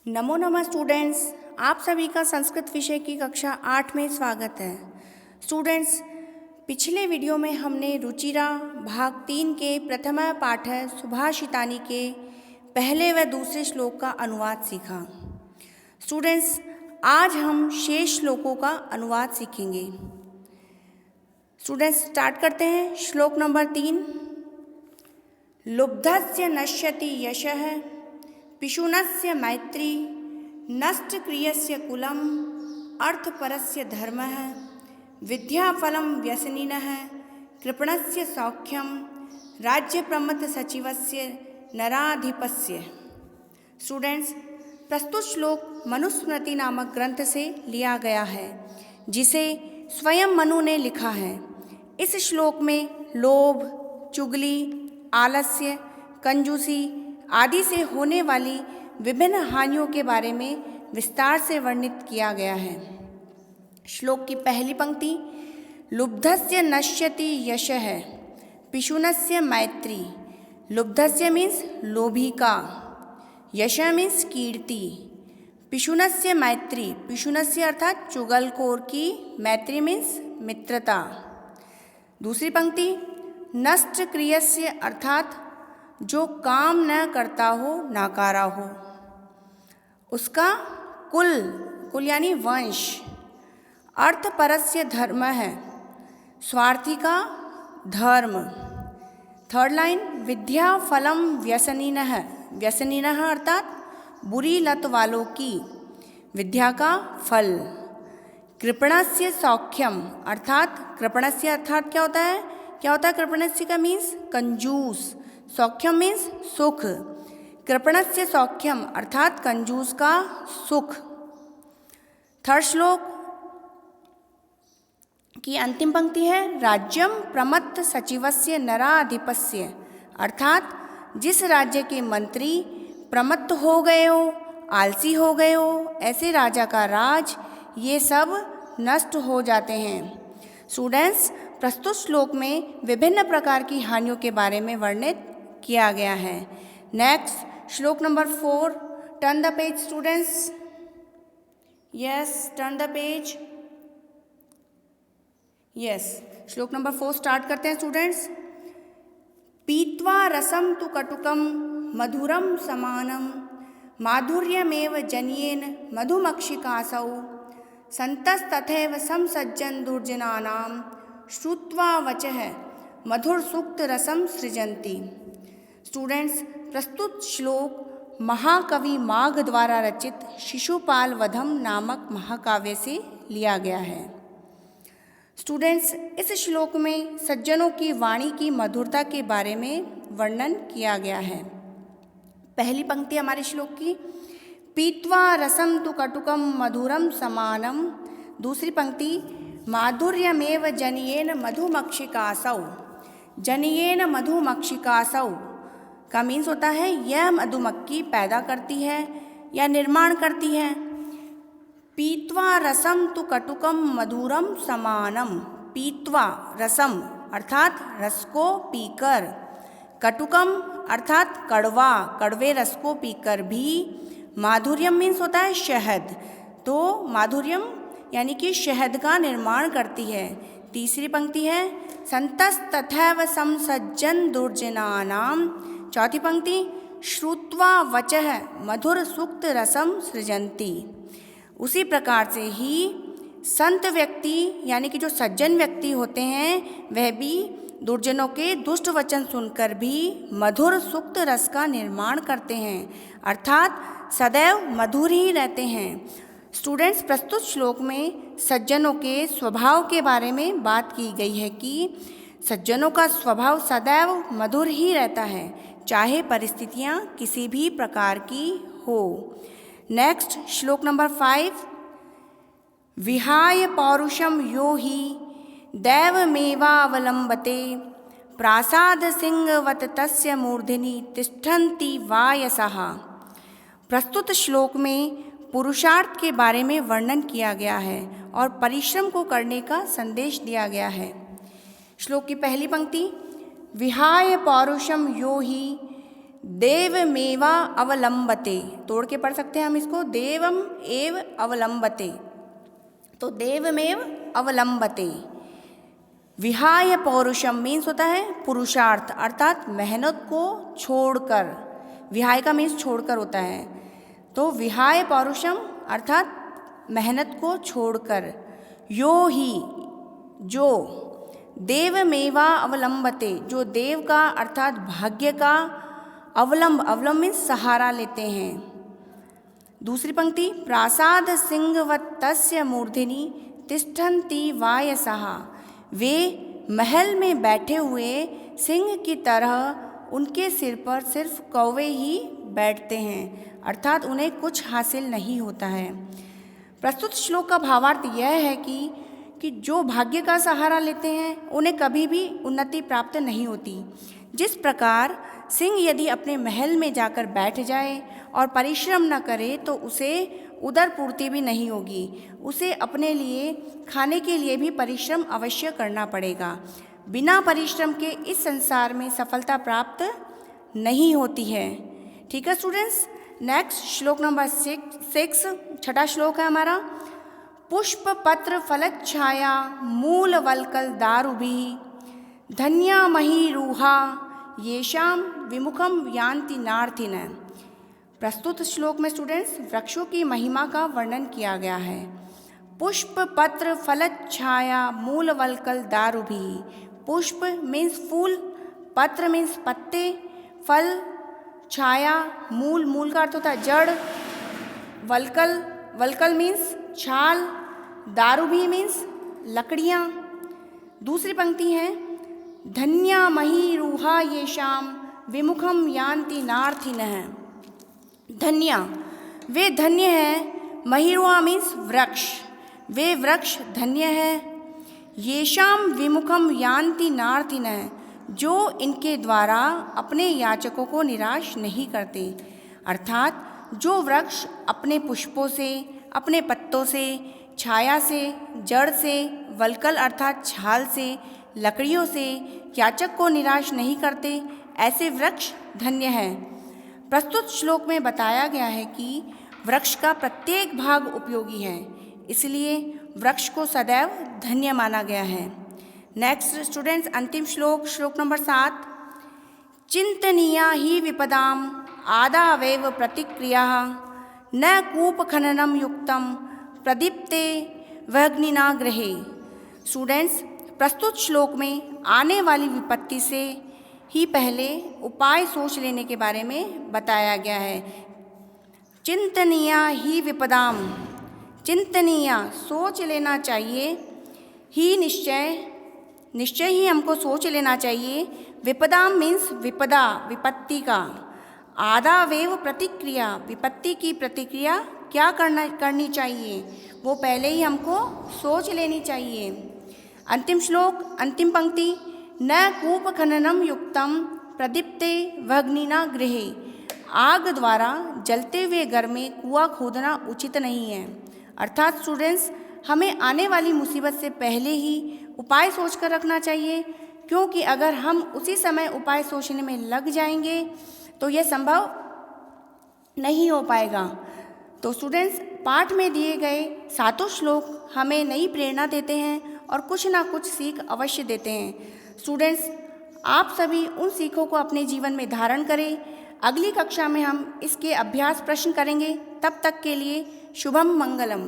नमो नमः स्टूडेंट्स, आप सभी का संस्कृत विषय की कक्षा 8 में स्वागत है। स्टूडेंट्स, पिछले वीडियो में हमने रुचिरा भाग 3 के प्रथम पाठ सुभाषितानी के पहले व दूसरे श्लोक का अनुवाद सीखा। स्टूडेंट्स, आज हम शेष श्लोकों का अनुवाद सीखेंगे। स्टूडेंट्स, स्टार्ट करते हैं। श्लोक नंबर 3। लुब्धस्य नश्यति यशः पिशुनस्य मैत्री नष्टक्रियस्य कुलम अर्थपरस्य धर्मः विद्याफलं व्यसनिनः कृपणस्य सौख्यम राज्यप्रमथ सचिवस्य नराधिपस्य। स्टूडेंट्स, प्रस्तुत श्लोक मनुस्मृति नामक ग्रंथ से लिया गया है, जिसे स्वयं मनु ने लिखा है। इस श्लोक में लोभ, चुगली, आलस्य, कंजूसी आदि से होने वाली विभिन्न हानियों के बारे में विस्तार से वर्णित किया गया है। श्लोक की पहली पंक्ति, लुब्धस्य नश्यति यशः पिशुनस्य मैत्री। लुब्धस्य मीन्स लोभी का, यश मीन्स कीर्ति, पिशुनस्य मैत्री, पिशुनस्य अर्थात चुगलखोर की, मैत्री मीन्स मित्रता। दूसरी पंक्ति, नष्ट क्रियस्य अर्थात जो काम न करता हो, नाकारा हो, उसका कुल यानी वंश। अर्थपरस्य धर्म है, स्वार्थी का धर्म। थर्ड लाइन, विद्या फलम व्यसनिनः। व्यसनिनः अर्थात बुरी लत वालों की, विद्या का फल। कृपणस्य सौख्यम अर्थात, कृपणस्य अर्थात क्या होता है? कृपणस्य का मीन्स कंजूस। सौख्यम मीन्स सुख। कृपणस्य सौख्यम अर्थात कंजूस का सुख। थर्ड श्लोक की अंतिम पंक्ति है, राज्यम प्रमत्त सचिवस्य नराधिपस्य। अर्थात जिस राज्य के मंत्री प्रमत्त हो गए हो, आलसी हो गए हो, ऐसे राजा का राज, ये सब नष्ट हो जाते हैं। स्टूडेंट्स, प्रस्तुत श्लोक में विभिन्न प्रकार की हानियों के बारे में वर्णित किया गया है। नेक्स्ट, श्लोक number 4। Turn the page students. Yes, turn the page. Yes, श्लोक नंबर 4 स्टार्ट करते हैं स्टूडेंट्स। पीत्वा रसम तु कटुकम मधुरम समानम माधुर्यमेव जन्येन मधुमक्षिकासौ संतस्तथैव समसज्जन दुर्जनानां श्रुत्वा वचः मधुर सूक्त रसम सृजन्ति। स्टूडेंट्स, प्रस्तुत श्लोक महाकवि माघ द्वारा रचित शिशुपाल वधम नामक महाकाव्य से लिया गया है। स्टूडेंट्स, इस श्लोक में सज्जनों की वाणी की मधुरता के बारे में वर्णन किया गया है। पहली पंक्ति हमारे श्लोक की, पीत्वा रसम तु कटुकम मधुरम समानम। दूसरी पंक्ति, माधुर्यमेव जनियेन मधुमक्षिकासौ। जनियेन मधुमक्षिकासौ का मीन्स होता है यह मधुमक्खी पैदा करती है या निर्माण करती है। पीत्वा रसम तु कटुकम मधुरम समानम। पीत्वा रसम अर्थात रस को पीकर, कटुकम अर्थात कड़वा, कड़वे रस को पीकर भी, माधुर्यम मीन्स होता है शहद, तो माधुर्यम यानी कि शहद का निर्माण करती है। तीसरी पंक्ति है, संतस तथैव समसज्जन दुर्जनानाम। चौथी पंक्ति, श्रुत्वा वचः मधुर सूक्त रसम सृजन्ति। उसी प्रकार से ही संत व्यक्ति यानी कि जो सज्जन व्यक्ति होते हैं, वह भी दुर्जनों के दुष्ट वचन सुनकर भी मधुर सूक्त रस का निर्माण करते हैं, अर्थात सदैव मधुर ही रहते हैं। स्टूडेंट्स, प्रस्तुत श्लोक में सज्जनों के स्वभाव के बारे में बात की गई है कि सज्जनों का स्वभाव सदैव मधुर ही रहता है, चाहे परिस्थितियाँ किसी भी प्रकार की हो। नेक्स्ट, श्लोक नंबर 5। विहाय पौरुषम यो हि दैवमेवावलंबते प्रासाद सिंहवत तस्य मूर्धनि तिष्ठन्ति वायसः। प्रस्तुत श्लोक में पुरुषार्थ के बारे में वर्णन किया गया है और परिश्रम को करने का संदेश दिया गया है। श्लोक की पहली पंक्ति, विहाय पौरुषम यो हि देवमेवा अवलंबते, तोड़ के पढ़ सकते हैं हम इसको, देवम एव अवलंबते, तो देवमेव अवलंबते। विहाय पौरुषम मीन्स होता है पुरुषार्थ, अर्थात मेहनत को छोड़कर, विहाय का मीन्स छोड़कर होता है, तो विहाय पौरुषम अर्थात मेहनत को छोड़कर। यो ही जो, देवमेवा अवलंबते जो देव का अर्थात भाग्य का अवलंब, अवलंब मीन्स सहारा लेते हैं। दूसरी पंक्ति, प्रासाद सिंहवत् तस्य मूर्धिनि तिष्ठन्ति वायसः, वे महल में बैठे हुए सिंह की तरह उनके सिर पर सिर्फ कौवे ही बैठते हैं, अर्थात उन्हें कुछ हासिल नहीं होता है। प्रस्तुत श्लोक का भावार्थ यह है कि जो भाग्य का सहारा लेते हैं उन्हें कभी भी उन्नति प्राप्त नहीं होती। जिस प्रकार सिंह यदि अपने महल में जाकर बैठ जाए और परिश्रम न करे तो उसे उदर पूर्ति भी नहीं होगी, उसे अपने लिए खाने के लिए भी परिश्रम अवश्य करना पड़ेगा। बिना परिश्रम के इस संसार में सफलता प्राप्त नहीं होती है। ठीक है स्टूडेंट्स, नेक्स्ट श्लोक नंबर 6, छठा श्लोक है हमारा। पुष्प पत्र फलच्छाया मूल वल्कल दारुभिः धन्या महीरूहा येषां विमुखम यान्ति नार्थिन। प्रस्तुत श्लोक में स्टूडेंट्स वृक्षों की महिमा का वर्णन किया गया है। पुष्प पत्र फलच्छाया मूल वल्कल दारुभिः, पुष्प मीन्स फूल, पत्र मीन्स पत्ते, फल छाया, मूल, मूल का अर्थ होता है जड़, वल्कल, वल्कल मीन्स छाल, दारुभी मीन्स लकड़ियाँ। दूसरी पंक्ति है, धन्या महीरूहा येषाम विमुखम यान्ति नार्थिनः। धन्या, वे धन्य हैं, महीरूहा मीन्स वृक्ष, वे वृक्ष धन्य है। येषाम विमुखम यान्ति नार्थिनः, जो इनके द्वारा अपने याचकों को निराश नहीं करते, अर्थात जो वृक्ष अपने पुष्पों से, अपने पत्तों से, छाया से, जड़ से, वल्कल अर्थात छाल से, लकड़ियों से याचक को निराश नहीं करते, ऐसे वृक्ष धन्य हैं। प्रस्तुत श्लोक में बताया गया है कि वृक्ष का प्रत्येक भाग उपयोगी है, इसलिए वृक्ष को सदैव धन्य माना गया है। नेक्स्ट स्टूडेंट्स, अंतिम श्लोक, श्लोक नंबर 7। चिंतनीया ही विपदाम आदावेव प्रतिक्रिया न कूप खननम युक्तम प्रदीप्ते वह्निना गृहे। स्टूडेंट्स, प्रस्तुत श्लोक में आने वाली विपत्ति से ही पहले उपाय सोच लेने के बारे में बताया गया है। चिंतनीया ही विपदाम, चिंतनीया सोच लेना चाहिए, ही निश्चय ही हमको सोच लेना चाहिए। विपदाम मीन्स विपदा, विपत्ति का। आदावेव प्रतिक्रिया, विपत्ति की प्रतिक्रिया क्या करनी चाहिए, वो पहले ही हमको सोच लेनी चाहिए। अंतिम श्लोक, अंतिम पंक्ति, न कूप खननम युक्तम प्रदीप्ते वह्निना गृहे। आग द्वारा जलते हुए घर में कुआं खोदना उचित नहीं है, अर्थात स्टूडेंट्स हमें आने वाली मुसीबत से पहले ही उपाय सोच कर रखना चाहिए, क्योंकि अगर हम उसी समय उपाय सोचने में लग जाएंगे तो यह संभव नहीं हो पाएगा। तो स्टूडेंट्स, पाठ में दिए गए सातों श्लोक हमें नई प्रेरणा देते हैं और कुछ ना कुछ सीख अवश्य देते हैं। स्टूडेंट्स, आप सभी उन सीखों को अपने जीवन में धारण करें। अगली कक्षा में हम इसके अभ्यास प्रश्न करेंगे। तब तक के लिए शुभम मंगलम।